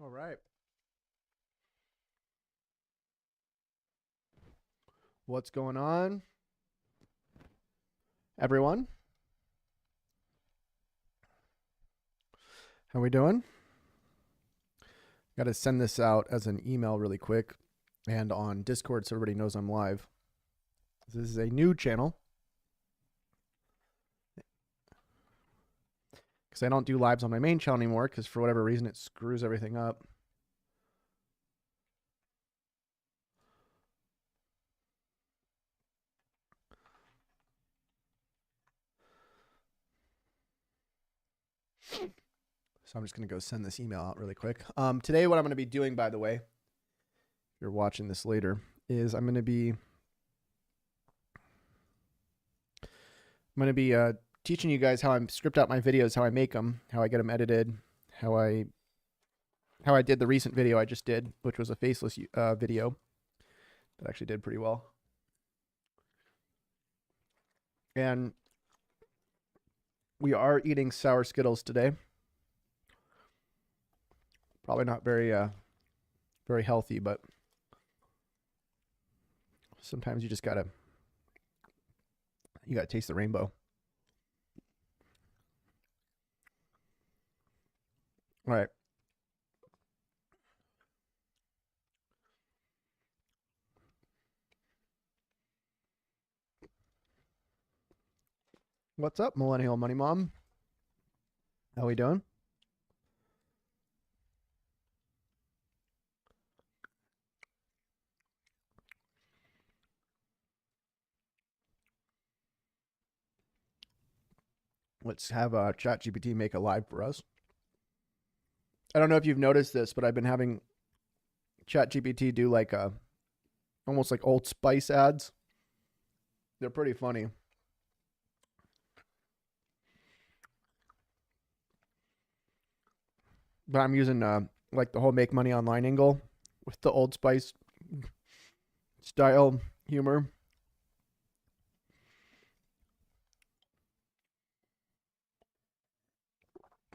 All right. What's going on, everyone? How we doing? Got to send this out as an email really quick and on Discord so everybody knows I'm live. This is a new channel because I don't do lives on my main channel anymore because for whatever reason it screws everything up. So I'm just going to go send this email out really quick. Today what I'm going to be doing, by the way, if you're watching this later, is I'm going to be teaching you guys how I script out my videos, how I make them, how I get them edited, how I did the recent video I just did, which was a faceless video that actually did pretty well. And we are eating sour Skittles today. Probably not very healthy, but sometimes you just gotta taste the rainbow. All right. What's up, Millennial Money Mom? How we doing? Let's have ChatGPT make a live for us. I don't know if you've noticed this, but I've been having ChatGPT do like almost like Old Spice ads. They're pretty funny. But I'm using like the whole make money online angle with the Old Spice style humor.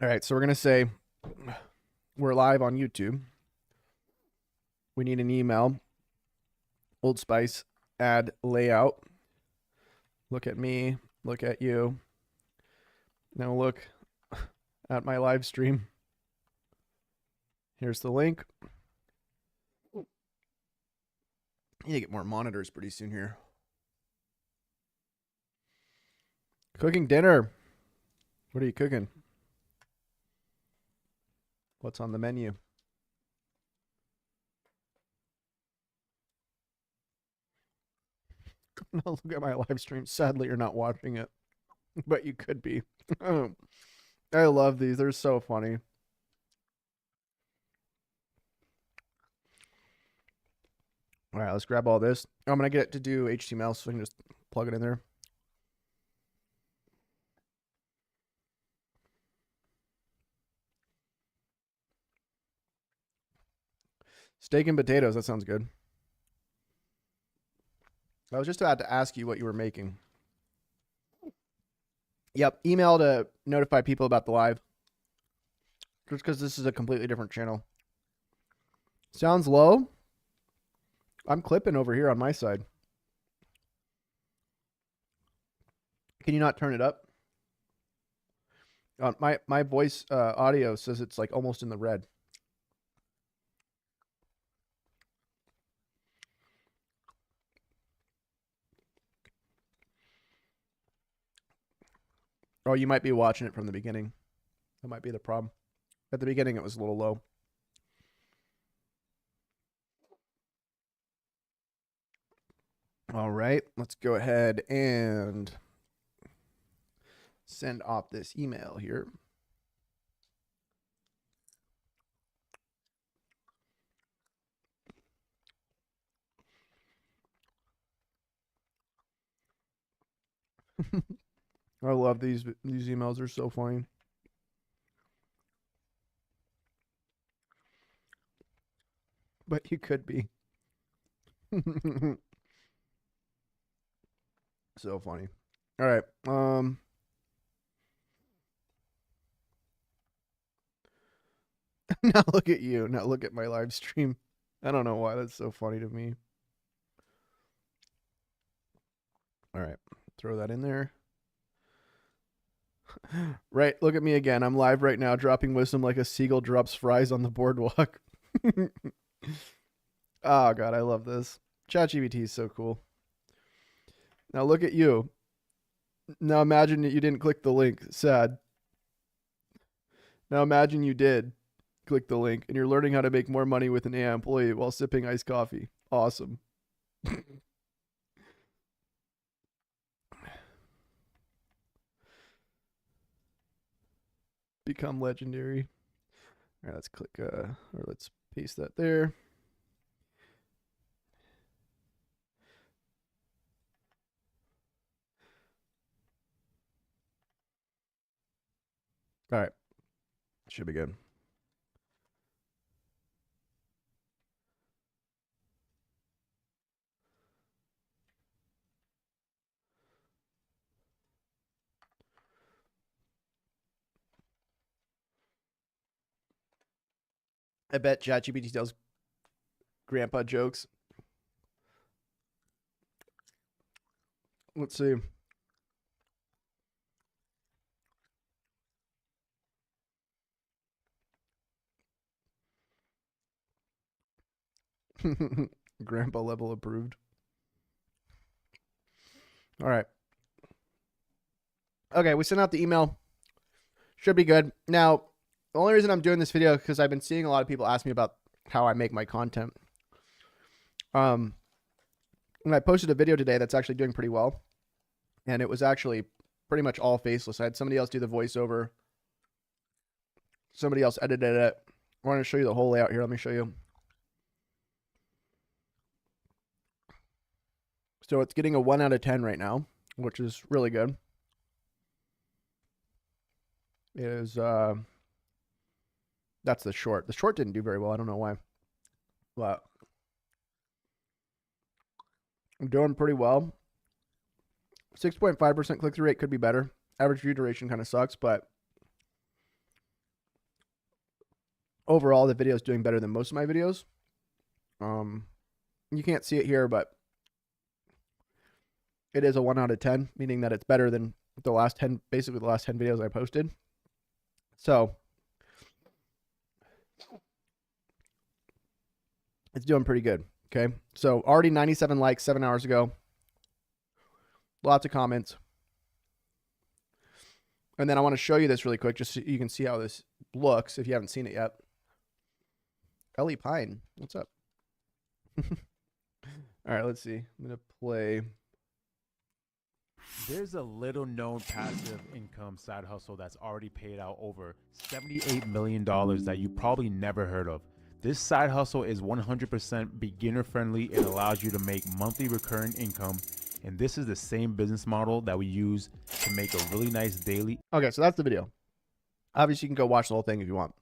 All right, so we're going to say we're live on YouTube. We need an email. Old Spice ad layout. Look at me. Look at you. Now look at my live stream. Here's the link. Need to get more monitors pretty soon here. Cooking dinner. What are you cooking? What's on the menu? No, look at my live stream. Sadly, you're not watching it, but you could be. I love these. They're so funny. All right, let's grab all this. I'm going to get it to do HTML so I can just plug it in there. Steak and potatoes. That sounds good. I was just about to ask you what you were making. Yep, email to notify people about the live. Just because this is a completely different channel. Sounds low. I'm clipping over here on my side. Can you not turn it up? My voice audio says it's like almost in the red. Oh, you might be watching it from the beginning. That might be the problem. At the beginning, it was a little low. All right, let's go ahead and send off this email here. I love these emails. They're so funny. But you could be. So funny. All right. Now look at you. Now look at my live stream. I don't know why that's so funny to me. All right, throw that in there. Right, look at me again. I'm live right now, dropping wisdom like a seagull drops fries on the boardwalk. Oh, God, I love this. ChatGPT is so cool. Now look at you. Now imagine that you didn't click the link. Sad. Now imagine you did click the link and you're learning how to make more money with an AI employee while sipping iced coffee. Awesome. Become legendary. All right, let's click or let's paste that there. All right. Should be good. I bet ChatGPT tells grandpa jokes. Let's see. Grandpa level approved. All right. Okay, we sent out the email. Should be good. Now, the only reason I'm doing this video is because I've been seeing a lot of people ask me about how I make my content. And I posted a video today that's actually doing pretty well. And it was actually pretty much all faceless. I had somebody else do the voiceover. Somebody else edited it. I want to show you the whole layout here. Let me show you. So it's getting a 1 out of 10 right now, which is really good. It is, that's the short. The short didn't do very well. I don't know why. But I'm doing pretty well. 6.5% click-through rate could be better. Average view duration kind of sucks, but overall, the video is doing better than most of my videos. You can't see it here, but it is a 1 out of 10, meaning that it's better than the last 10, basically the last 10 videos I posted. So it's doing pretty good. Okay. So already 97 likes 7 hours ago. Lots of comments. And then I want to show you this really quick, just so you can see how this looks if you haven't seen it yet. Ellie Pine, what's up? All right, let's see. I'm going to play. There's a little known passive income side hustle that's already paid out over $78 million that you probably never heard of. This side hustle is 100% beginner friendly. It allows you to make monthly recurring income. And this is the same business model that we use to make a really nice daily. Okay, so that's the video. Obviously, you can go watch the whole thing if you want.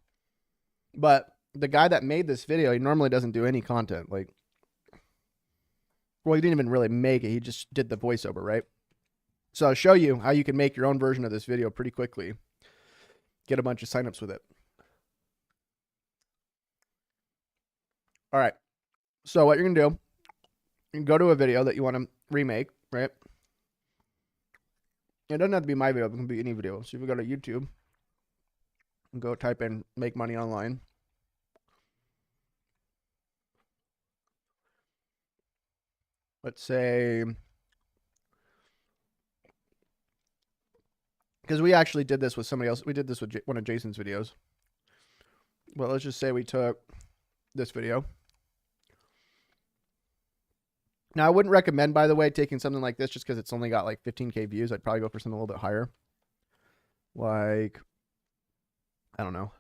But the guy that made this video, he normally doesn't do any content. Like, well, he didn't even really make it. He just did the voiceover, right? So I'll show you how you can make your own version of this video pretty quickly. Get a bunch of signups with it. All right. So what you're going to do, you can go to a video that you want to remake, right? It doesn't have to be my video. It can be any video. So if you go to YouTube and go type in make money online. Let's say, because we actually did this with somebody else. We did this with one of Jason's videos. Well, let's just say we took this video. Now, I wouldn't recommend, by the way, taking something like this just because it's only got like 15K views. I'd probably go for something a little bit higher. Like, I don't know.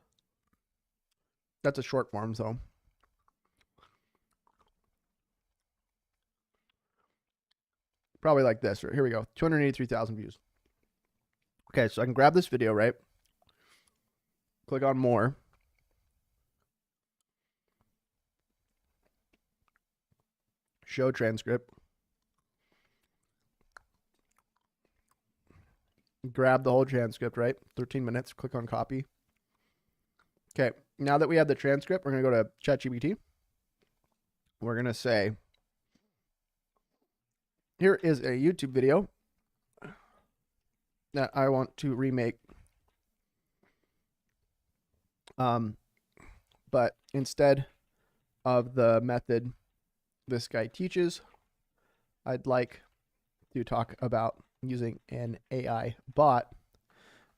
That's a short form, so. Probably like this. Here we go. 283,000 views. Okay, so I can grab this video, right? Click on more. Show transcript. Grab the whole transcript, right? 13 minutes. Click on copy. Okay, now that we have the transcript, we're going to go to ChatGPT. We're going to say, here is a YouTube video that I want to remake. But instead of the method this guy teaches, I'd like to talk about using an AI bot,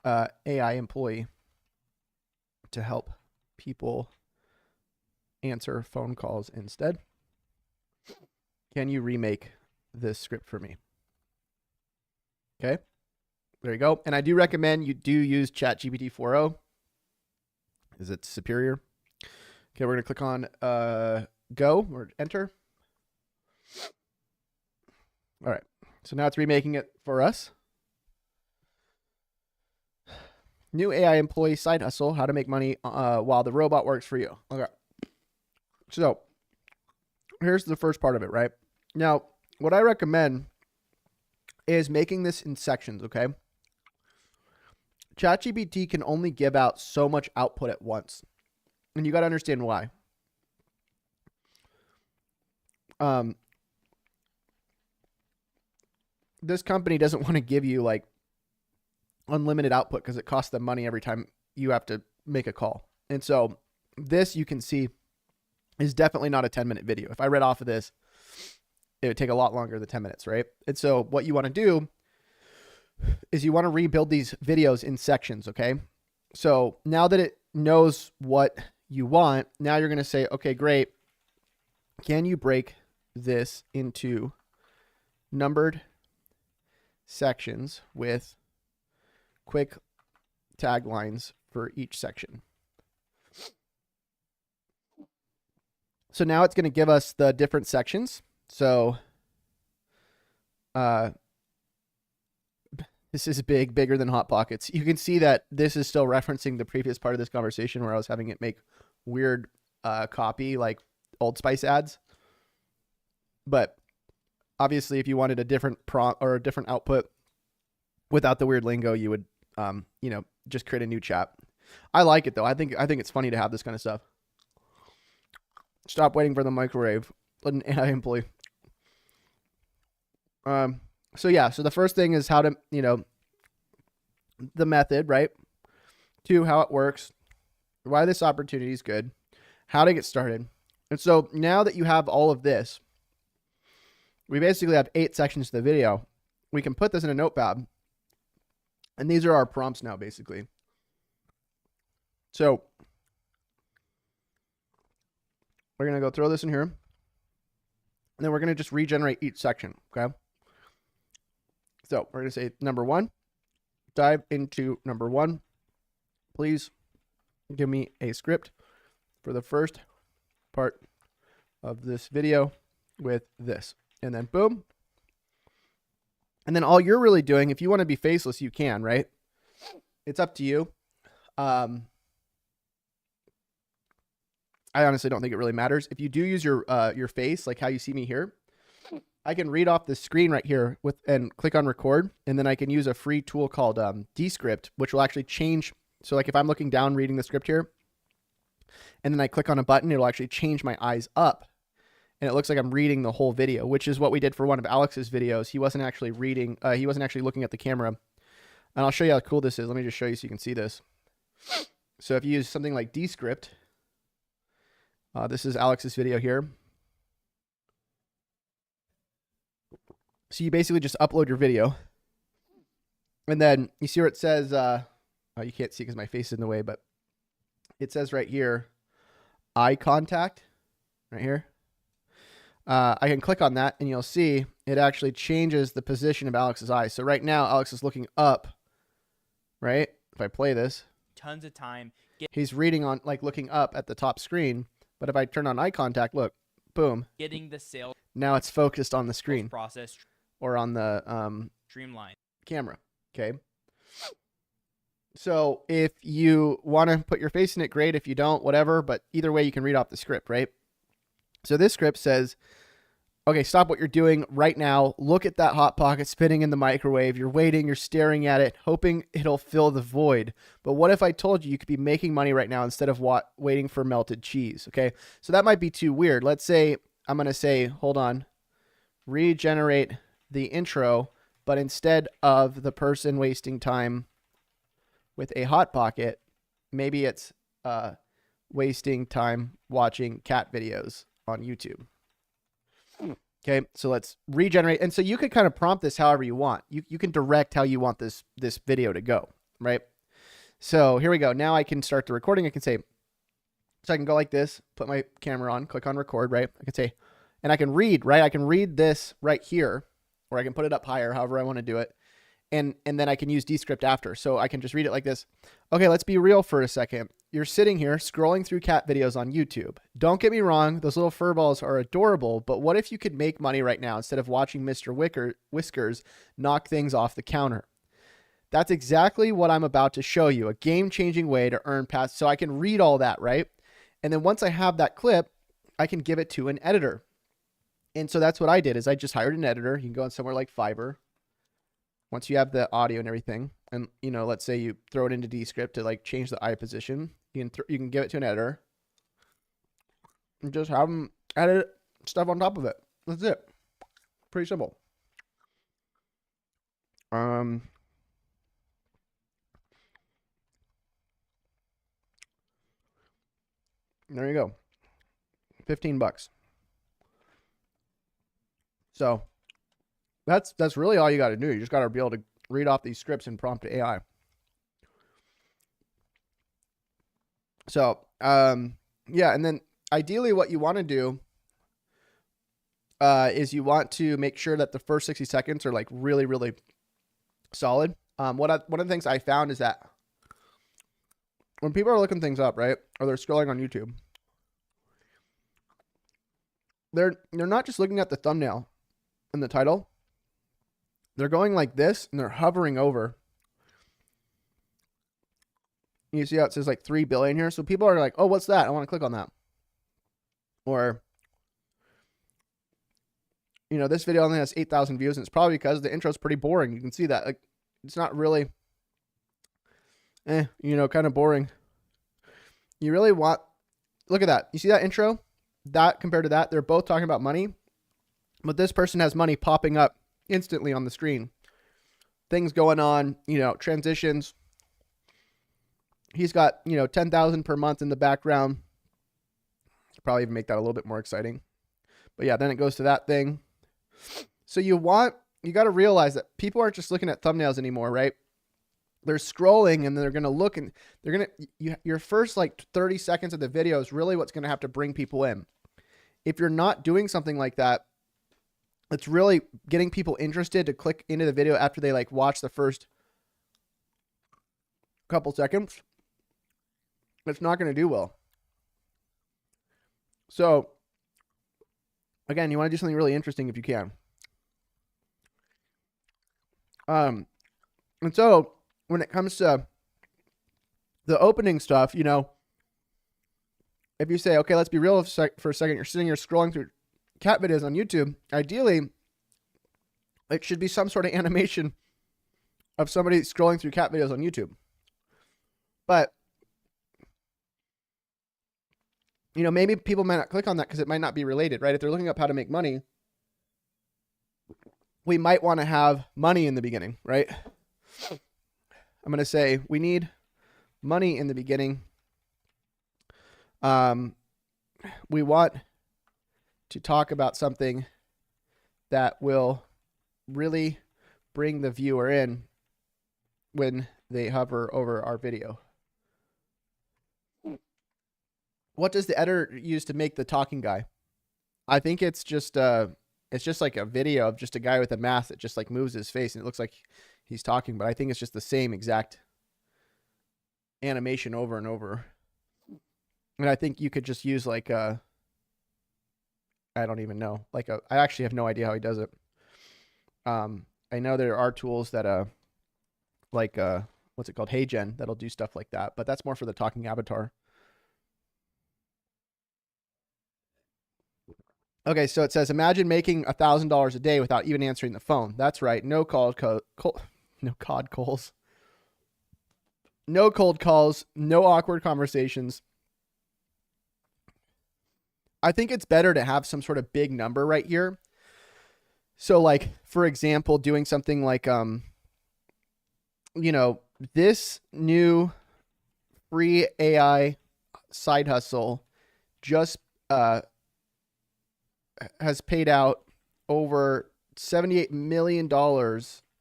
AI employee, to help people answer phone calls instead. Can you remake this script for me? Okay, there you go. And I do recommend you do use ChatGPT 4.0. Is it superior? Okay, we're going to click on go or enter. All right, so now it's remaking it for us. New AI employee side hustle, how to make money while the robot works for you. Okay, so here's the first part of it, right? Now, what I recommend is making this in sections, okay? ChatGPT can only give out so much output at once. And you got to understand why. This company doesn't want to give you like unlimited output because it costs them money every time you have to make a call. And so this, you can see, is definitely not a 10-minute video. If I read off of this, it would take a lot longer than 10 minutes, right? And so what you want to do is you want to rebuild these videos in sections, okay? So now that it knows what you want, now you're going to say, okay, great. Can you break this into numbered sections with quick taglines for each section? So now it's going to give us the different sections. So this is bigger than Hot Pockets. You can see that this is still referencing the previous part of this conversation where I was having it make weird copy like Old Spice ads. But obviously, if you wanted a different prompt or a different output without the weird lingo, you would, just create a new chat. I like it though. I think it's funny to have this kind of stuff. Stop waiting for the microwave. Let an AI employee. So the first thing is how to, the method, right? 2, how it works, why this opportunity is good, how to get started. And so now that you have all of this, we basically have 8 sections to the video. We can put this in a notepad, and these are our prompts now, basically. So we're going to go throw this in here, and then we're going to just regenerate each section, okay? So we're going to say number 1, dive into number 1. Please give me a script for the first part of this video with this. And then boom. And then all you're really doing, if you want to be faceless, you can, right? It's up to you. I honestly don't think it really matters. If you do use your face, like how you see me here, I can read off the screen right here and click on record, and then I can use a free tool called Descript, which will actually change. So like if I'm looking down reading the script here, and then I click on a button, it'll actually change my eyes up, and it looks like I'm reading the whole video, which is what we did for one of Alex's videos. He wasn't actually reading. He wasn't actually looking at the camera. And I'll show you how cool this is. Let me just show you so you can see this. So if you use something like Descript, this is Alex's video here. So you basically just upload your video, and then you see where it says, you can't see because my face is in the way, but it says right here, eye contact, right here. I can click on that, and you'll see it actually changes the position of Alex's eyes. So right now, Alex is looking up, right? If I play this, tons of time. He's reading on, like looking up at the top screen. But if I turn on eye contact, look, boom. Getting the sales Now it's focused on the screen process or on the streamlined. camera. Okay. So if you want to put your face in it, great. If you don't, whatever. But either way, you can read off the script, right? So this script says, okay, stop what you're doing right now. Look at that Hot Pocket spinning in the microwave. You're waiting, you're staring at it, hoping it'll fill the void. But what if I told you you could be making money right now instead of waiting for melted cheese? Okay, so that might be too weird. Let's say I'm going to say, hold on, regenerate the intro, but instead of the person wasting time with a Hot Pocket, maybe it's wasting time watching cat videos on YouTube. Okay, so let's regenerate. And so you could kind of prompt this however you want. You can direct how you want this video to go, right? So here we go. Now I can start the recording. I can say, so I can go like this, put my camera on, click on record, right? I can say, and I can read, right? I can read this right here, or I can put it up higher, however I want to do it. And then I can use Descript after. So I can just read it like this. Okay, let's be real for a second. You're sitting here scrolling through cat videos on YouTube. Don't get me wrong, those little furballs are adorable, but what if you could make money right now instead of watching Mr. Whiskers knock things off the counter? That's exactly what I'm about to show you, a game-changing way to earn passive. So I can read all that, right? And then once I have that clip, I can give it to an editor. And so that's what I did, is I just hired an editor. You can go on somewhere like Fiverr. Once you have the audio and everything, and let's say you throw it into Descript to like change the eye position, you can give it to an editor and just have them edit stuff on top of it. That's it. Pretty simple. There you go. $15. So that's really all you got to do. You just got to be able to read off these scripts and prompt AI. So, yeah. And then ideally what you want to do is you want to make sure that the first 60 seconds are like really, really solid. One of the things I found is that when people are looking things up, right, or they're scrolling on YouTube, they're not just looking at the thumbnail and the title. They're going like this and they're hovering over. You see how it says like 3 billion here? So people are like, oh, what's that? I want to click on that. Or, this video only has 8,000 views, and it's probably because the intro is pretty boring. You can see that. Like, it's not really, kind of boring. You really want, look at that. You see that intro? That compared to that, they're both talking about money, but this person has money popping up instantly on the screen. Things going on, transitions. He's got, 10,000 per month in the background. Probably even make that a little bit more exciting. But yeah, then it goes to that thing. So you got to realize that people aren't just looking at thumbnails anymore, right? They're scrolling and they're going to look, and they're going to, your first like 30 seconds of the video is really what's going to have to bring people in. If you're not doing something like that, it's really getting people interested to click into the video after they like watch the first couple seconds. It's not going to do well. So again, you want to do something really interesting if you can. And so when it comes to the opening stuff, if you say, okay, let's be real for a second, you're sitting here scrolling through cat videos on YouTube. Ideally, it should be some sort of animation of somebody scrolling through cat videos on YouTube. But, maybe people might not click on that because it might not be related, right? If they're looking up how to make money, we might want to have money in the beginning, right? I'm going to say we need money in the beginning. We want to talk about something that will really bring the viewer in when they hover over our video. What does the editor use to make the talking guy? I think it's just like a video of just a guy with a mask that just like moves his face and it looks like he's talking, but I think it's just the same exact animation over and over. And I think you could just use like I don't even know. I actually have no idea how he does it. I know there are tools that what's it called? HeyGen that'll do stuff like that, but that's more for the talking avatar. Okay, so it says, imagine making $1,000 a day without even answering the phone. That's right. No cold calls. No cold calls. No awkward conversations. I think it's better to have some sort of big number right here. So, like, for example, doing something like, this new free AI side hustle just has paid out over $78 million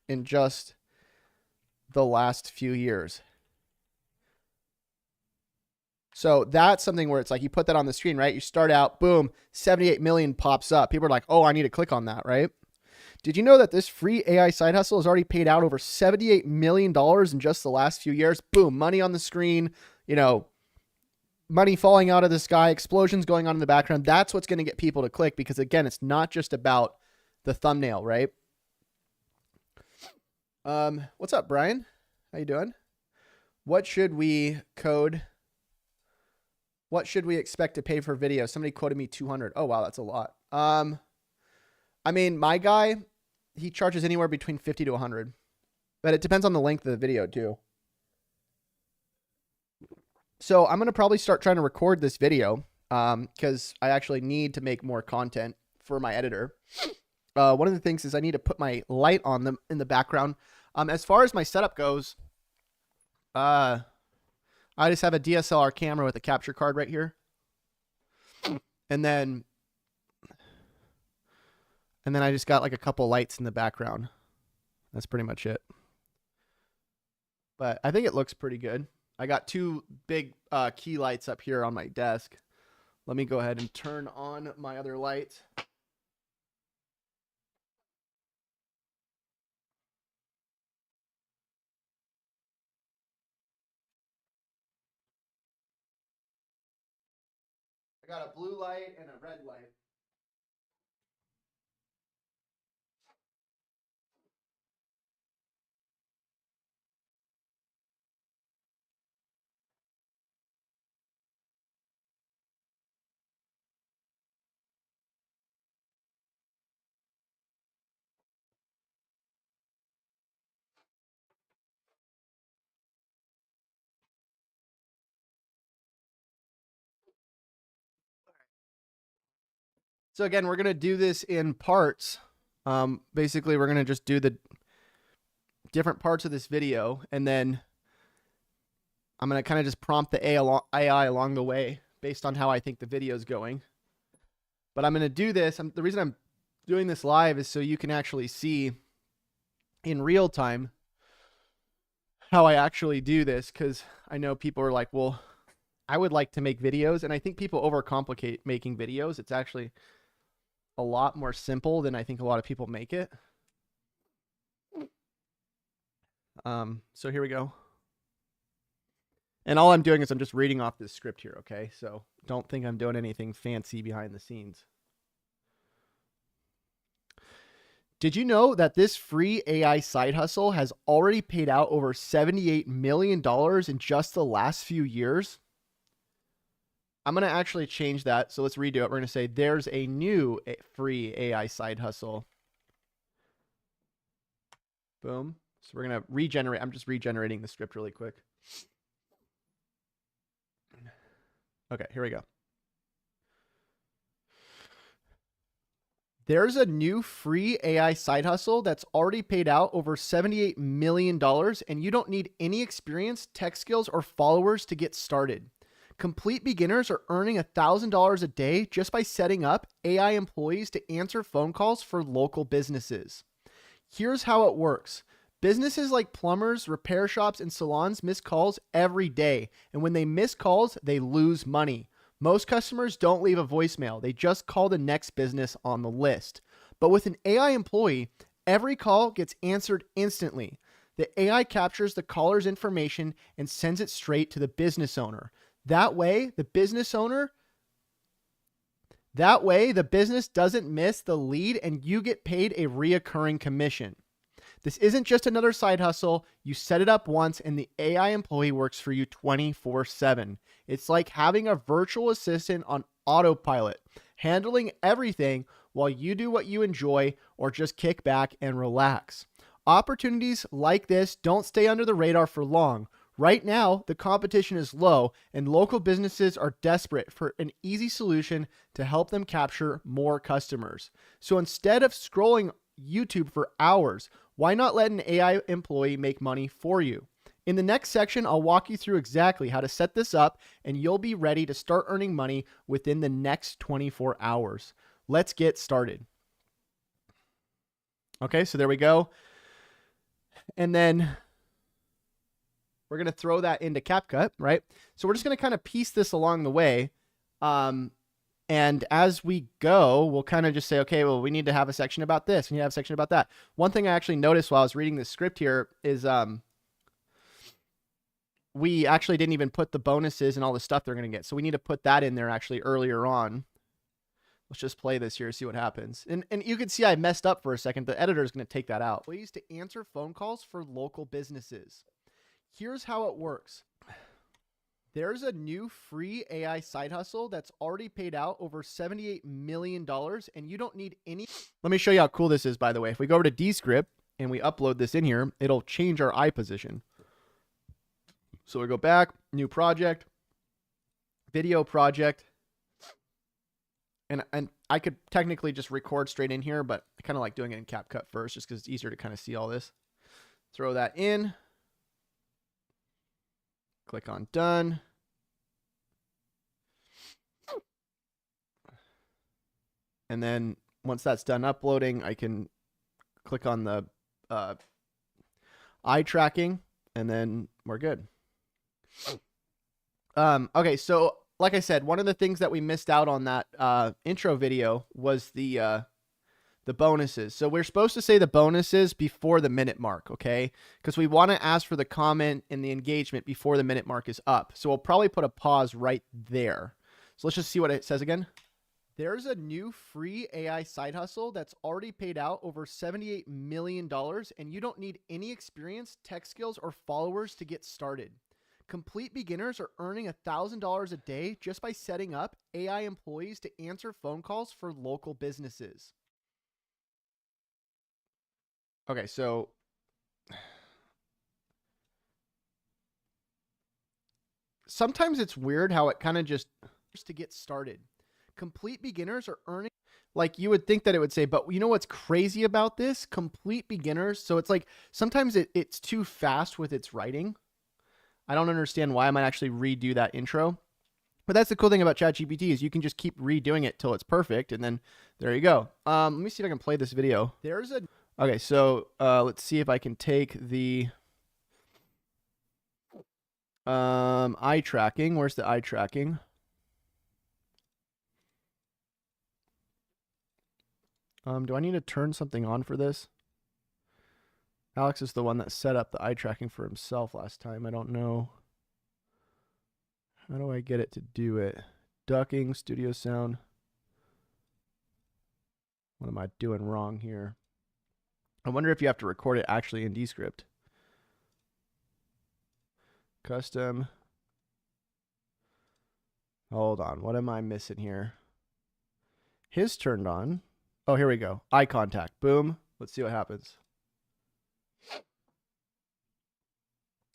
in just the last few years. So that's something where it's like you put that on the screen, right? You start out, boom, 78 million pops up. People are like, oh, I need to click on that, right? Did you know that this free AI side hustle has already paid out over $78 million in just the last few years? Boom, money on the screen, money falling out of the sky, explosions going on in the background. That's what's going to get people to click because, again, it's not just about the thumbnail, right? What's up, Brian? How you doing? What should we code? What should we expect to pay for video? Somebody quoted me 200. Oh, wow, that's a lot. I mean, my guy, he charges anywhere between 50 to 100, but it depends on the length of the video too. So I'm going to probably start trying to record this video because I actually need to make more content for my editor. One of the things is I need to put my light on them in the background. As far as my setup goes, I just have a DSLR camera with a capture card right here. And then I just got like a couple lights in the background. That's pretty much it. But I think it looks pretty good. I got two big key lights up here on my desk. Let me go ahead and turn on my other light. I got a blue light and a red light. So again, we're going to do this in parts. Basically, we're going to just do the different parts of this video, and then I'm going to kind of just prompt the AI along the way based on how I think the video is going. But I'm going to do this. The reason I'm doing this live is so you can actually see in real time how I actually do this, because I know people are like, well, I would like to make videos, and I think people overcomplicate making videos. It's actually a lot more simple than I think a lot of people make it. So here we go. And all I'm doing is I'm just reading off this script here, okay? So don't think I'm doing anything fancy behind the scenes. Did you know that this free AI side hustle has already paid out over $78 million in just the last few years? I'm going to actually change that. So let's redo it. We're going to say there's a new free AI side hustle. Boom. So we're going to regenerate. I'm just regenerating the script really quick. Okay, here we go. There's a new free AI side hustle that's already paid out over $78 million, and you don't need any experience, tech skills, or followers to get started. Complete beginners are earning $1,000 a day just by setting up AI employees to answer phone calls for local businesses. Here's how it works. Businesses like plumbers, repair shops, and salons miss calls every day, and when they miss calls, they lose money. Most customers don't leave a voicemail. They just call the next business on the list. But with an AI employee, every call gets answered instantly. The AI captures the caller's information and sends it straight to the business owner. That way, the business doesn't miss the lead and you get paid a reoccurring commission. This isn't just another side hustle. You set it up once and the AI employee works for you 24/7. It's like having a virtual assistant on autopilot, handling everything while you do what you enjoy or just kick back and relax. Opportunities like this don't stay under the radar for long. Right now, the competition is low and local businesses are desperate for an easy solution to help them capture more customers. So instead of scrolling YouTube for hours, why not let an AI employee make money for you? In the next section, I'll walk you through exactly how to set this up, and you'll be ready to start earning money within the next 24 hours. Let's get started. Okay, so there we go. And then we're going to throw that into CapCut, right? So we're just going to kind of piece this along the way. And as we go, we'll kind of just say, okay, well, we need to have a section about this. We need to have a section about that. One thing I actually noticed while I was reading this script here is we actually didn't even put the bonuses and all the stuff they're going to get. So we need to put that in there actually earlier on. Let's just play this here, see what happens. And you can see I messed up for a second. The editor is going to take that out. Ways to answer phone calls for local businesses. Here's how it works. There's a new free AI side hustle that's already paid out over $78 million, and you don't need any. Let me show you how cool this is, by the way. If we go over to Descript and we upload this in here, it'll change our eye position. So we go back, new project, video project. And I could technically just record straight in here, but I kind of like doing it in CapCut first just because it's easier to kind of see all this. Throw that in. Click on done. And then once that's done uploading, I can click on the eye tracking, and then we're good. Okay, so like I said, one of the things that we missed out on that intro video was the bonuses. So we're supposed to say the bonuses before the minute mark, okay? Because we want to ask for the comment and the engagement before the minute mark is up. So we'll probably put a pause right there. So let's just see what it says again. There's a new free AI side hustle that's already paid out over $78 million, and you don't need any experience, tech skills, or followers to get started. Complete beginners are earning $1,000 a day just by setting up AI employees to answer phone calls for local businesses. Okay, so sometimes it's weird how it kind of just to get started. Complete beginners are earning, like you would think that it would say, but you know what's crazy about this? Complete beginners. So it's like sometimes it's too fast with its writing. I don't understand why. I might actually redo that intro. But that's the cool thing about ChatGPT is you can just keep redoing it till it's perfect, and then there you go. Let me see if I can play this video. Okay, so let's see if I can take the eye tracking. Where's the eye tracking? Do I need to turn something on for this? Alex is the one that set up the eye tracking for himself last time. I don't know. How do I get it to do it? Ducking, studio sound. What am I doing wrong here? I wonder if you have to record it actually in Descript. Custom. Hold on. What am I missing here? His turned on. Oh, here we go. Eye contact. Boom. Let's see what happens.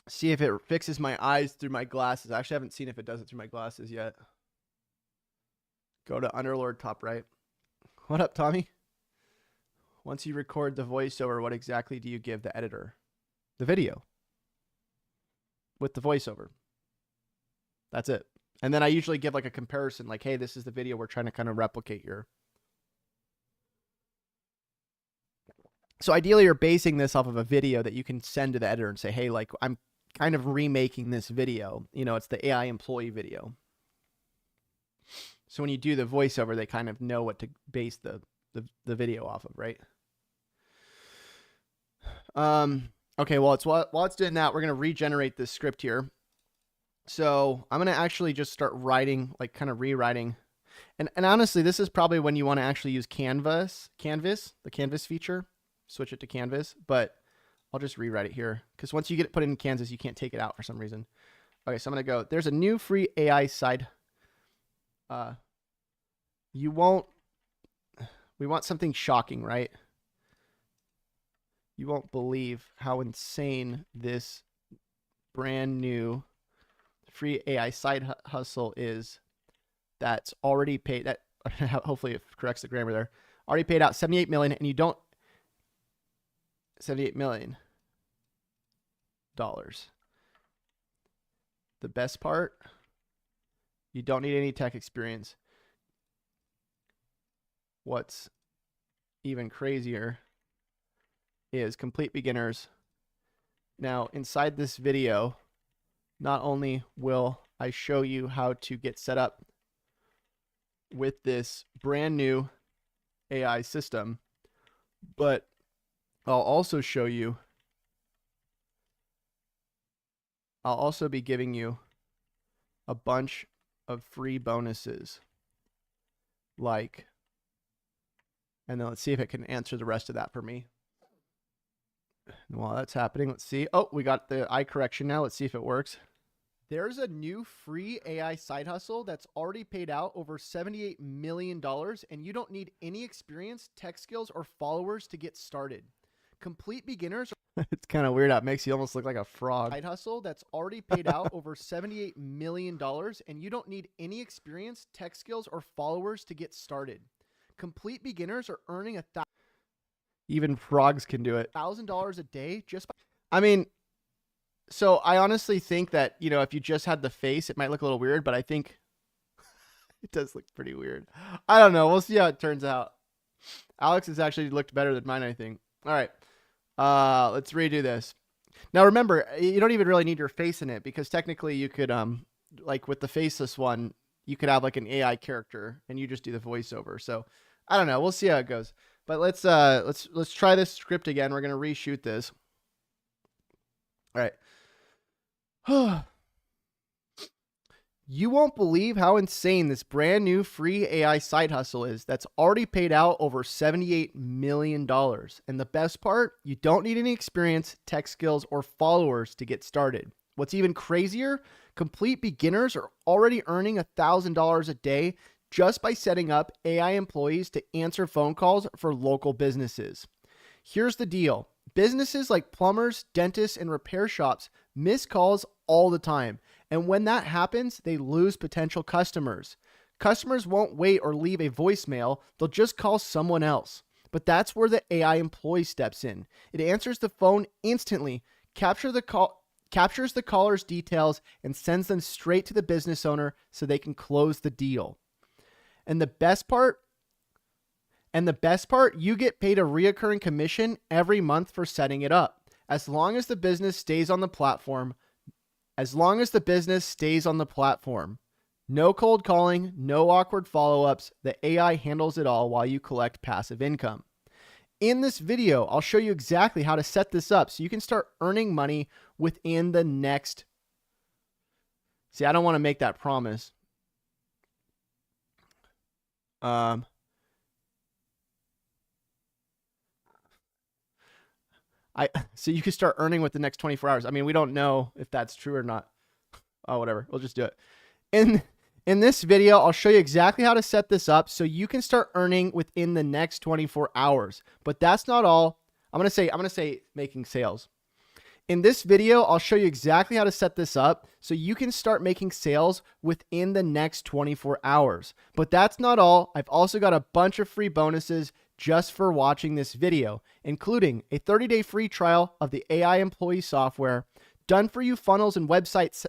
See if it fixes my eyes through my glasses. I actually haven't seen if it does it through my glasses yet. Go to Underlord top right. What up, Tommy? Once you record the voiceover, what exactly do you give the editor? The video. With the voiceover. That's it. And then I usually give like a comparison, like, hey, this is the video we're trying to kind of replicate here. So ideally, you're basing this off of a video that you can send to the editor and say, hey, like, I'm kind of remaking this video. You know, it's the AI employee video. So when you do the voiceover, they kind of know what to base the video off of, right? Okay, well, while it's doing that, we're going to regenerate this script here. So I'm going to actually just start writing, like kind of rewriting. And honestly, this is probably when you want to actually use Canvas, the Canvas feature. Switch it to Canvas, but I'll just rewrite it here because once you get it put in Canvas, you can't take it out for some reason. Okay, so I'm going to go, there's a new free AI side we want something shocking, right? You won't believe how insane this brand new free AI side hustle is that's already paid, that hopefully it corrects the grammar there, already paid out 78 million, and you don't, $78 million. The best part, you don't need any tech experience. What's even crazier is complete beginners. Now, inside this video, not only will I show you how to get set up with this brand new AI system, but I'll also show you, I'll also be giving you a bunch of free bonuses, like, and then let's see if it can answer the rest of that for me. And while that's happening, let's see. Oh, we got the eye correction now. Let's see if it works. There's a new free AI side hustle that's already paid out over $78 million, and you don't need any experience, tech skills, or followers to get started. Complete beginners. It's kind of weird how it makes you almost look like a frog. Side hustle that's already paid out over $78 million, and you don't need any experience, tech skills, or followers to get started. Complete beginners are earning even frogs can do it. $1,000 a day just by, I mean, so I honestly think that, you know, if you just had the face, it might look a little weird, but I think it does look pretty weird. I don't know. We'll see how it turns out. Alex has actually looked better than mine, I think. All right. Let's redo this. Now, remember, you don't even really need your face in it, because technically you could, like with the faceless one, you could have like an AI character and you just do the voiceover. So I don't know. We'll see how it goes. But let's try this script again. We're going to reshoot this. All right. You won't believe how insane this brand new free AI side hustle is that's already paid out over $78 million. And the best part, you don't need any experience, tech skills, or followers to get started. What's even crazier, complete beginners are already earning $1,000 a day just by setting up AI employees to answer phone calls for local businesses. Here's the deal. Businesses like plumbers, dentists, and repair shops miss calls all the time. And when that happens, they lose potential customers. Customers won't wait or leave a voicemail. They'll just call someone else. But that's where the AI employee steps in. It answers the phone instantly, captures the caller's details, and sends them straight to the business owner so they can close the deal. And the best part, you get paid a reoccurring commission every month for setting it up. As long as the business stays on the platform. No cold calling, no awkward follow-ups. The AI handles it all while you collect passive income. In this video, I'll show you exactly how to set this up so you can start earning money within the next. See, I don't want to make that promise. So you can start earning with the next 24 hours. I mean, we don't know if that's true or not. Oh, whatever. We'll just do it. In this video, I'll show you exactly how to set this up so you can start earning within the next 24 hours. But that's not all. I'm going to say making sales. In this video, I'll show you exactly how to set this up so you can start making sales within the next 24 hours. But that's not all. I've also got a bunch of free bonuses just for watching this video, including a 30-day free trial of the AI employee software, done for you funnels and website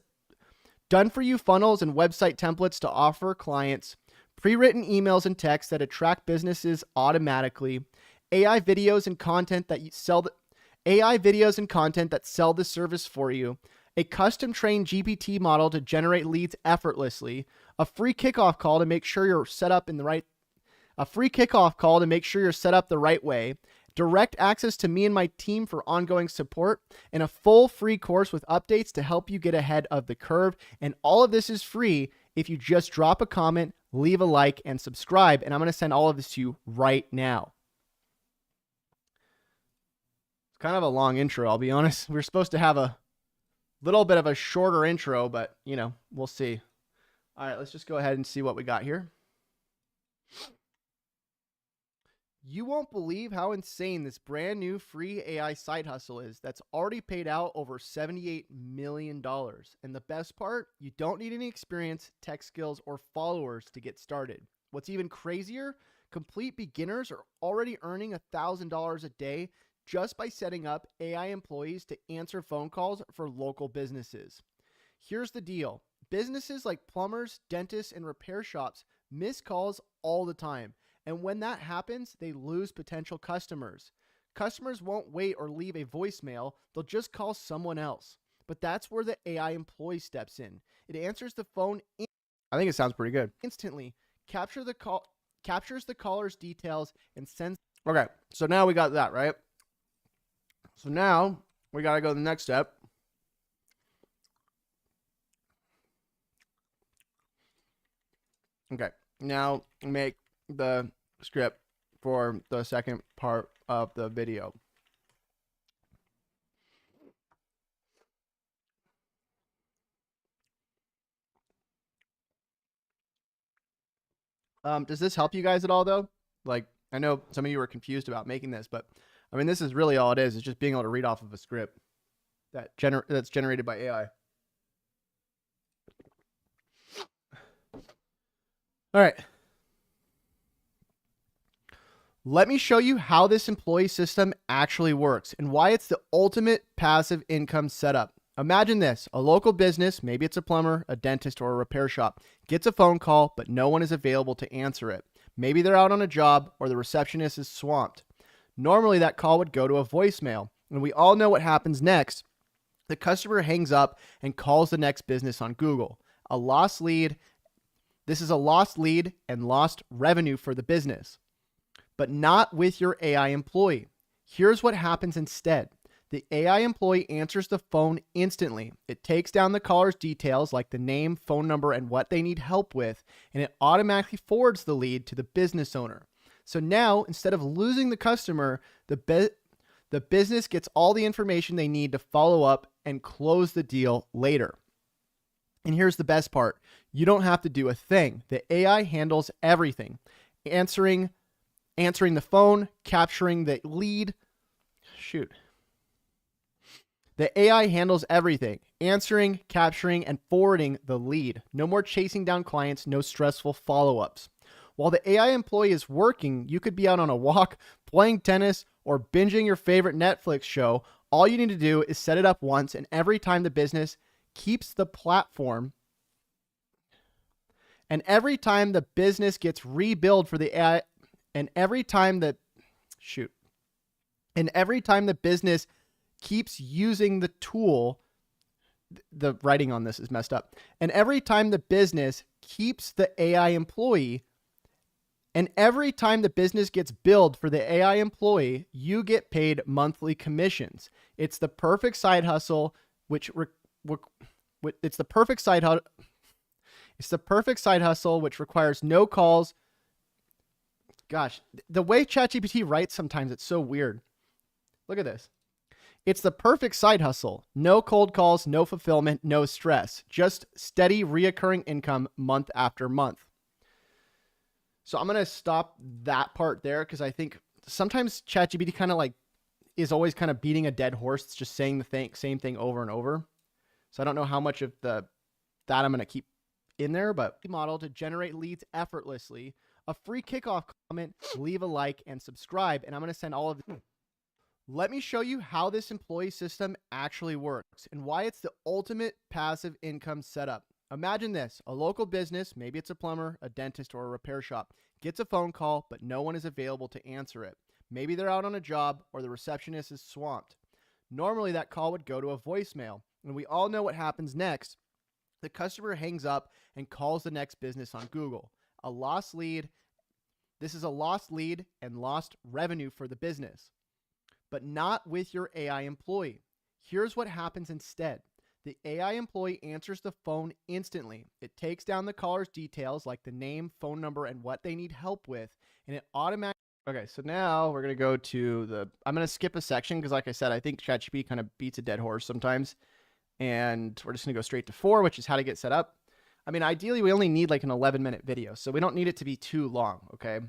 templates to offer clients, pre-written emails and texts that attract businesses automatically, AI videos and content that sell the service for you, a custom trained GPT model to generate leads effortlessly, a free kickoff call to make sure you're set up the right way, direct access to me and my team for ongoing support, and a full free course with updates to help you get ahead of the curve. And all of this is free if you just drop a comment, leave a like, and subscribe. And I'm going to send all of this to you right now. It's kind of a long intro, I'll be honest. We're supposed to have a little bit of a shorter intro, but, you know, we'll see. All right, let's just go ahead and see what we got here. You won't believe how insane this brand new free AI side hustle is that's already paid out over $78 million. And the best part, you don't need any experience, tech skills, or followers to get started. What's even crazier, complete beginners are already earning $1,000 a day just by setting up AI employees to answer phone calls for local businesses. Here's the deal. Businesses like plumbers, dentists, and repair shops miss calls all the time. And when that happens, they lose potential customers. Customers won't wait or leave a voicemail. They'll just call someone else. But that's where the AI employee steps in. It answers the phone I think it sounds pretty good. Instantly, captures the caller's details and sends. Okay, so now we got that, right? So now we got to go to the next step. Okay, now make the script for the second part of the video. Does this help you guys at all, though? Like, I know some of you were confused about making this, but I mean, this is really all it is. It's just being able to read off of a script that's generated by AI. All right. Let me show you how this employee system actually works and why it's the ultimate passive income setup. Imagine this, a local business, maybe it's a plumber, a dentist, or a repair shop, gets a phone call, but no one is available to answer it. Maybe they're out on a job or the receptionist is swamped. Normally that call would go to a voicemail, and we all know what happens next. The customer hangs up and calls the next business on Google. A lost lead. This is a lost lead and lost revenue for the business. But not with your AI employee. Here's what happens instead. The AI employee answers the phone instantly. It takes down the caller's details like the name, phone number, and what they need help with, and it automatically forwards the lead to the business owner. So now, instead of losing the customer, the business gets all the information they need to follow up and close the deal later. And here's the best part. You don't have to do a thing. The AI handles everything. Answering the phone, capturing the lead. Shoot. The AI handles everything. Answering, capturing, and forwarding the lead. No more chasing down clients, no stressful follow-ups. While the AI employee is working, you could be out on a walk, playing tennis, or binging your favorite Netflix show. All you need to do is set it up once, and every time the business keeps the platform, and every time the business gets rebilled for the AI, and every time the business keeps using the tool, the writing on this is messed up. And every time the business keeps the AI employee, and every time the business gets billed for the AI employee, you get paid monthly commissions. It's the perfect side hustle, it's the perfect side hustle which requires no calls. Gosh, the way ChatGPT writes sometimes, it's so weird. Look at this. It's the perfect side hustle. No cold calls, no fulfillment, no stress. Just steady, reoccurring income month after month. So I'm going to stop that part there because I think sometimes ChatGPT kind of like is always kind of beating a dead horse. It's just saying the same thing over and over. So I don't know how much of that I'm going to keep in there, but model to generate leads effortlessly. A free kickoff comment, leave a like, and subscribe. And I'm going to send all of the. Let me show you how this employee system actually works and why it's the ultimate passive income setup. Imagine this, a local business, maybe it's a plumber, a dentist, or a repair shop, gets a phone call, but no one is available to answer it. Maybe they're out on a job or the receptionist is swamped. Normally that call would go to a voicemail, and we all know what happens next. The customer hangs up and calls the next business on Google. A lost lead. This is a lost lead and lost revenue for the business, but not with your AI employee. Here's what happens instead. The AI employee answers the phone instantly. It takes down the caller's details like the name, phone number, and what they need help with, and it automatically. Okay, so now we're going to go to I'm going to skip a section because like I said, I think ChatGPT kind of beats a dead horse sometimes. And we're just going to go straight to 4, which is how to get set up. I mean, ideally, we only need like an 11-minute video, so we don't need it to be too long, okay?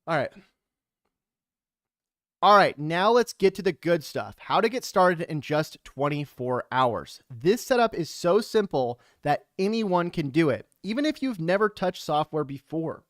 All right. All right, now let's get to the good stuff. How to get started in just 24 hours. This setup is so simple that anyone can do it, even if you've never touched software before.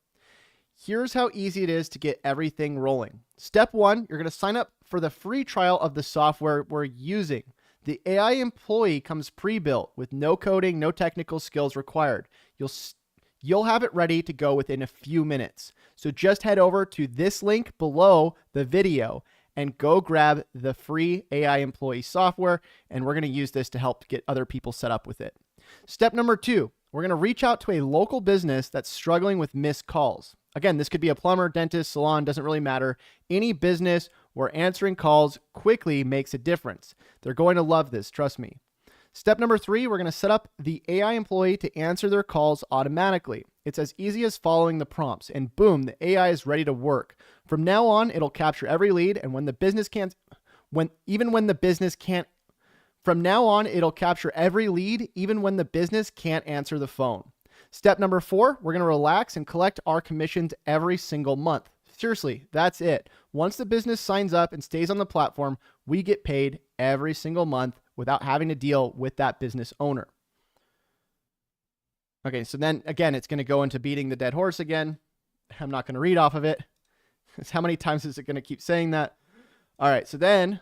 Here's how easy it is to get everything rolling. Step 1, you're going to sign up for the free trial of the software we're using. The AI employee comes pre-built with no coding, no technical skills required. You'll have it ready to go within a few minutes. So just head over to this link below the video and go grab the free AI employee software, and we're going to use this to help get other people set up with it. Step number 2, we're going to reach out to a local business that's struggling with missed calls. Again, this could be a plumber, dentist, salon, doesn't really matter. Any business where answering calls quickly makes a difference. They're going to love this, trust me. Step number 3, we're going to set up the AI employee to answer their calls automatically. It's as easy as following the prompts, and boom, the AI is ready to work. From now on, it'll capture every lead, and from now on, it'll capture every lead, even when the business can't answer the phone. Step number 4, we're going to relax and collect our commissions every single month. Seriously, that's it. Once the business signs up and stays on the platform, we get paid every single month without having to deal with that business owner. Okay, so then again, it's going to go into beating the dead horse again. I'm not going to read off of it. It's how many times is it going to keep saying that? All right, so then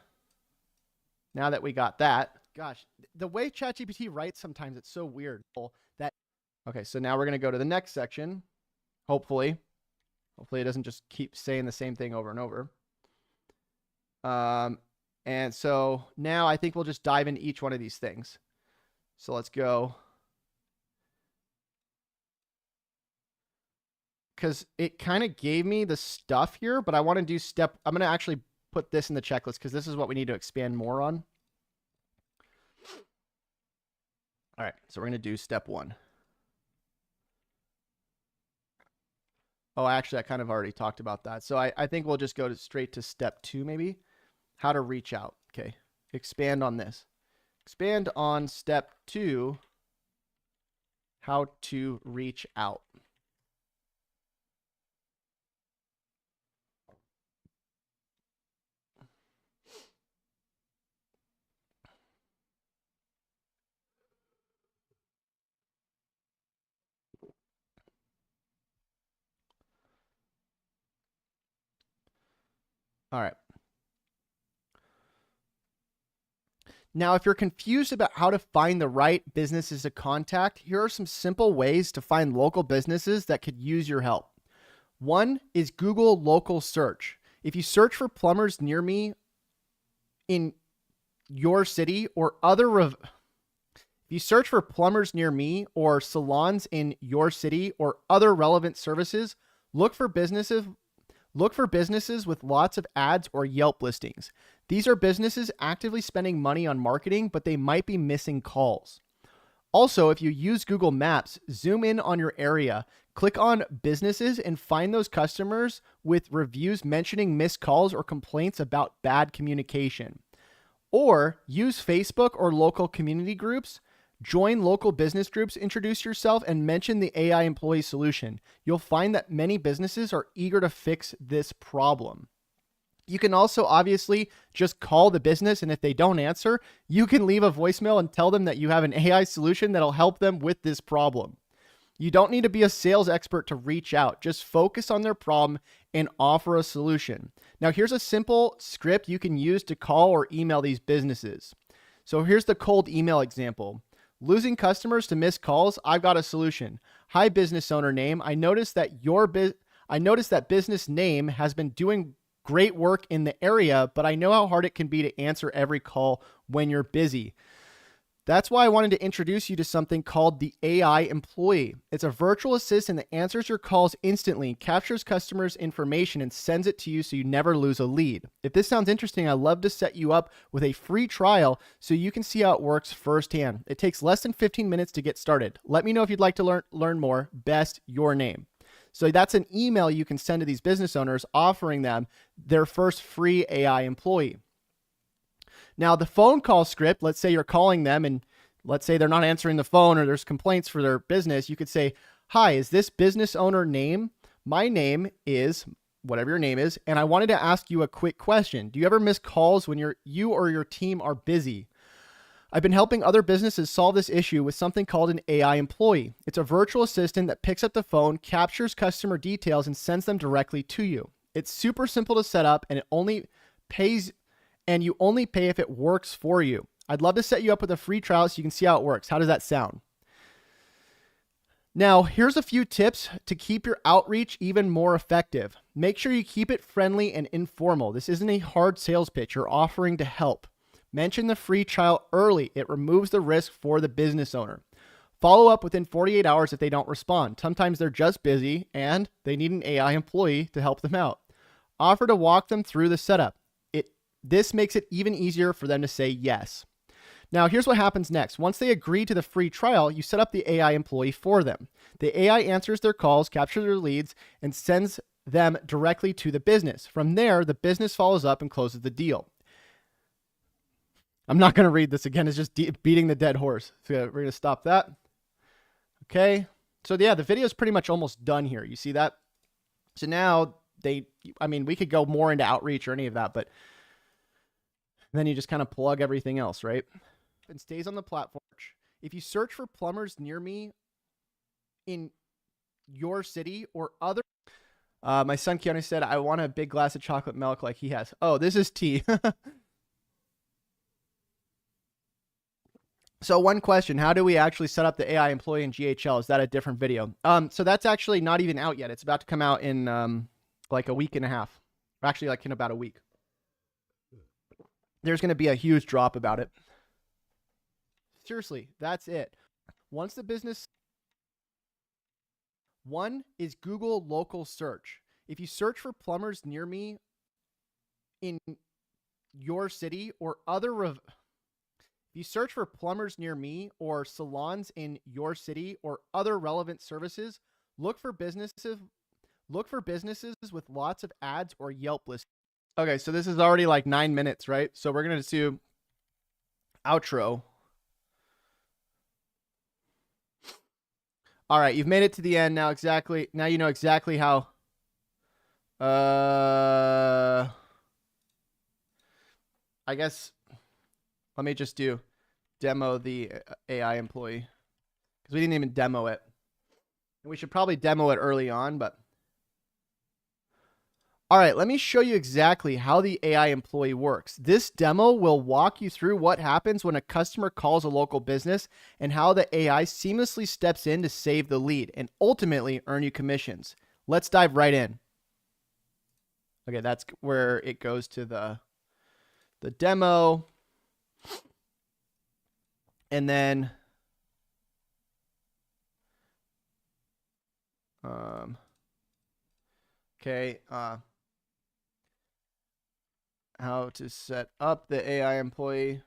now that we got that, gosh, the way ChatGPT writes sometimes it's so weird. Okay, so now we're going to go to the next section. Hopefully it doesn't just keep saying the same thing over and over. And so now I think we'll just dive into each one of these things. So let's go. Because it kind of gave me the stuff here, but I want to do I'm going to actually put this in the checklist because this is what we need to expand more on. All right, so we're going to do step 1. Oh, actually, I kind of already talked about that. So I think we'll just go straight to step 2, maybe. How to reach out. Okay, expand on this. Expand on step 2, how to reach out. All right. Now, if you're confused about how to find the right businesses to contact, here are some simple ways to find local businesses that could use your help. 1 is Google local search. If you search for plumbers near me in your city or if you search for plumbers near me or salons in your city or other relevant services, look for businesses with lots of ads or Yelp listings. These are businesses actively spending money on marketing, but they might be missing calls. Also, if you use Google Maps, zoom in on your area, click on businesses and find those customers with reviews mentioning missed calls or complaints about bad communication. Or use Facebook or local community groups. Join local business groups, introduce yourself, and mention the AI employee solution. You'll find that many businesses are eager to fix this problem. You can also obviously just call the business, and if they don't answer, you can leave a voicemail and tell them that you have an AI solution that'll help them with this problem. You don't need to be a sales expert to reach out. Just focus on their problem and offer a solution. Now, here's a simple script you can use to call or email these businesses. So here's the cold email example. Losing customers to missed calls? I've got a solution. Hi, business owner name. I noticed that business name has been doing great work in the area, but I know how hard it can be to answer every call when you're busy. That's why I wanted to introduce you to something called the AI employee. It's a virtual assistant that answers your calls instantly, captures customers' information, and sends it to you so you never lose a lead. If this sounds interesting, I'd love to set you up with a free trial so you can see how it works firsthand. It takes less than 15 minutes to get started. Let me know if you'd like to learn more. Best, your name. So that's an email you can send to these business owners offering them their first free AI employee. Now, the phone call script, let's say you're calling them and let's say they're not answering the phone or there's complaints for their business, you could say, hi, is this business owner name? My name is whatever your name is, and I wanted to ask you a quick question. Do you ever miss calls when you or your team are busy? I've been helping other businesses solve this issue with something called an AI employee. It's a virtual assistant that picks up the phone, captures customer details, and sends them directly to you. It's super simple to set up, and you only pay if it works for you. I'd love to set you up with a free trial so you can see how it works. How does that sound? Now, here's a few tips to keep your outreach even more effective. Make sure you keep it friendly and informal. This isn't a hard sales pitch. You're offering to help. Mention the free trial early. It removes the risk for the business owner. Follow up within 48 hours if they don't respond. Sometimes they're just busy and they need an AI employee to help them out. Offer to walk them through the setup. This makes it even easier for them to say yes. Now, here's what happens next. Once they agree to the free trial, you set up the AI employee for them. The AI answers their calls, captures their leads, and sends them directly to the business. From there, the business follows up and closes the deal. I'm not going to read this again. It's just beating the dead horse. So we're going to stop that. Okay. So yeah, the video is pretty much almost done here. You see that? So now we could go more into outreach or any of that, but then you just kind of plug everything else, right? And stays on the platform. If you search for plumbers near me in your city or other, my son Keanu said, I want a big glass of chocolate milk like he has. Oh, this is tea. So one question, how do we actually set up the AI employee in GHL? Is that a different video? So that's actually not even out yet. It's about to come out in like a week and a half. Or actually like in about a week. There's going to be a huge drop about it. Seriously, that's it. Once the business... One is Google local search. If you search for plumbers near me in your city or if you search for plumbers near me or salons in your city or other relevant services, look for businesses with lots of ads or Yelp listings. Okay, so this is already like 9 minutes, right? So we're going to do outro. All right, you've made it to the end now. Now you know exactly how. I guess let me just demo the AI employee because we didn't even demo it. And we should probably demo it early on, but. All right, let me show you exactly how the AI employee works. This demo will walk you through what happens when a customer calls a local business and how the AI seamlessly steps in to save the lead and ultimately earn you commissions. Let's dive right in. Okay, that's where it goes to the demo. And then how to set up the AI employee.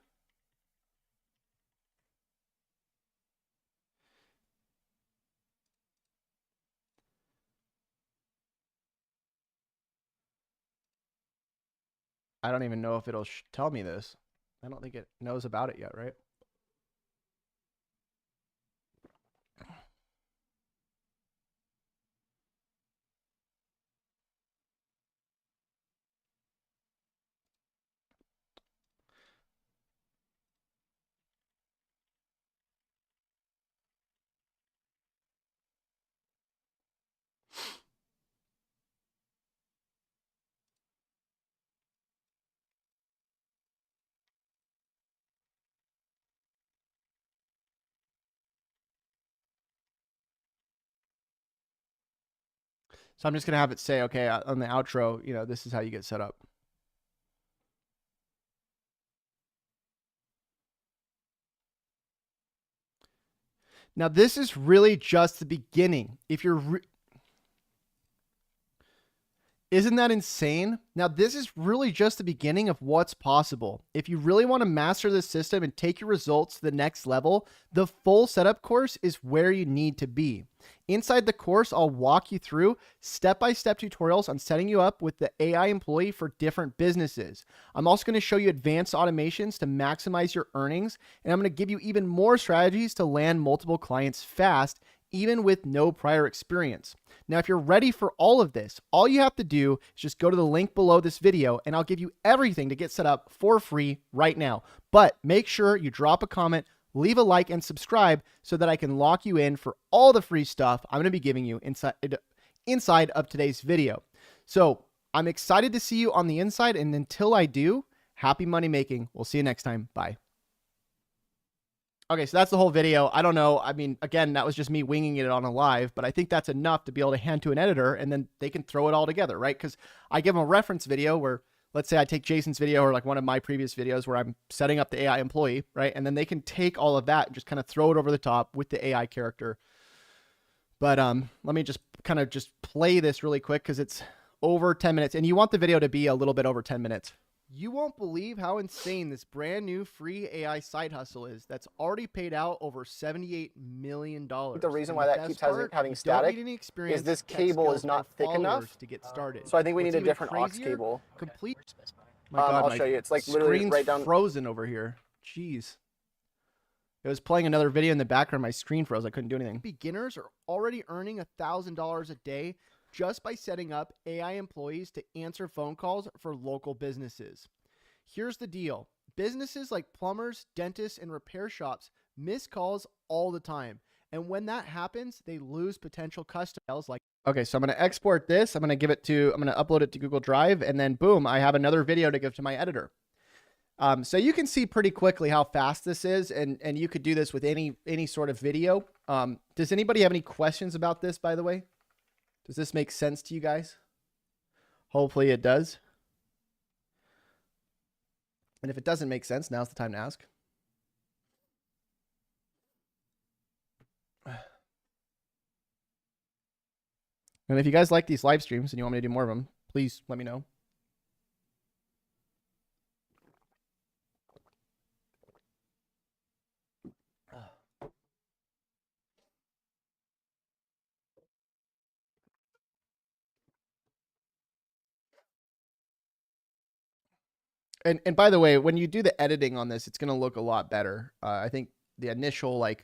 I don't even know if it'll tell me this. I don't think it knows about it yet, right? So I'm just going to have it say, okay, on the outro, this is how you get set up. Now, this is really just the beginning. If you're... Isn't that insane? Now, this is really just the beginning of what's possible. If you really want to master this system and take your results to the next level, the full setup course is where you need to be. Inside the course, I'll walk you through step-by-step tutorials on setting you up with the AI employee for different businesses. I'm also going to show you advanced automations to maximize your earnings, and I'm going to give you even more strategies to land multiple clients fast, even with no prior experience. Now, if you're ready for all of this, all you have to do is just go to the link below this video, and I'll give you everything to get set up for free right now. But make sure you drop a comment, leave a like, and subscribe so that I can lock you in for all the free stuff I'm going to be giving you inside of today's video. So I'm excited to see you on the inside. And until I do, happy money making. We'll see you next time. Bye. Okay, so that's the whole video. I don't know. I mean, again, that was just me winging it on a live, but I think that's enough to be able to hand to an editor and then they can throw it all together, right? Because I give them a reference video where, let's say I take Jason's video or like one of my previous videos where I'm setting up the AI employee, right? And then they can take all of that and just kind of throw it over the top with the AI character. But let me just kind of just play this really quick because it's over 10 minutes and you want the video to be a little bit over 10 minutes. You won't believe how insane this brand new free AI side hustle is that's already paid out over $78 million. The reason why that keeps having static is this cable is not thick enough to get started. So I think we need a different aux cable. Complete. My God, I'll show you. It's like literally screen's right down. frozen over here. Jeez. It was playing another video in the background. My screen froze. I couldn't do anything. Beginners are already earning $1,000 a day just by setting up AI employees to answer phone calls for local businesses. Here's the deal. Businesses like plumbers, dentists, and repair shops miss calls all the time. And when that happens, they lose potential customers like, okay, so I'm going to export this. I'm going to upload it to Google Drive, and then boom, I have another video to give to my editor. So you can see pretty quickly how fast this is, and you could do this with any sort of video. Does anybody have any questions about this, by the way? Does this make sense to you guys? Hopefully it does. And if it doesn't make sense, now's the time to ask. And if you guys like these live streams and you want me to do more of them, please let me know. And by the way, when you do the editing on this, it's going to look a lot better. I think the initial, like,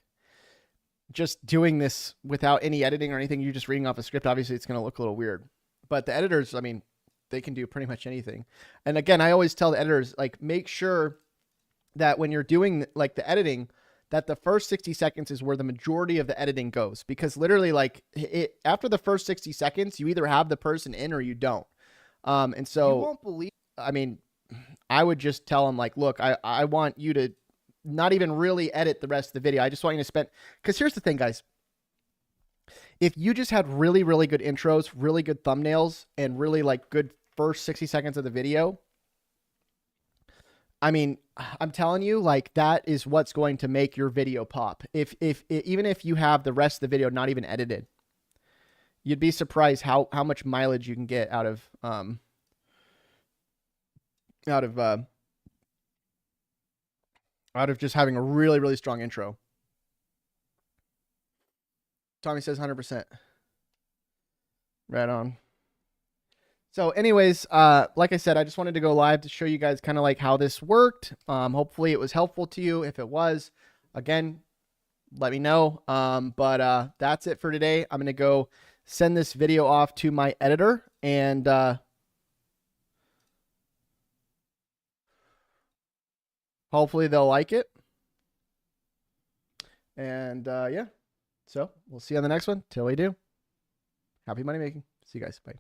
just doing this without any editing or anything, you're just reading off a script, obviously it's going to look a little weird. But the editors, I mean, they can do pretty much anything. And again, I always tell the editors, like, make sure that when you're doing, like, the editing, that the first 60 seconds is where the majority of the editing goes. Because literally, like, after the first 60 seconds, you either have the person in or you don't. And so, you won't believe, I mean, I would just tell them, like, look, I want you to not even really edit the rest of the video. I just want you to spend, because here's the thing, guys. If you just had really, really good intros, really good thumbnails, and really like good first 60 seconds of the video, I mean, I'm telling you, like, that is what's going to make your video pop. Even if you have the rest of the video not even edited, you'd be surprised how much mileage you can get out of just having a really, really strong intro. Tommy says 100%. Right on. So anyways, like I said, I just wanted to go live to show you guys kind of like how this worked. Hopefully it was helpful to you. If it was, again, let me know. But that's it for today. I'm going to go send this video off to my editor, and hopefully they'll like it. And yeah, so we'll see you on the next one. Till we do, happy money making. See you guys. Bye.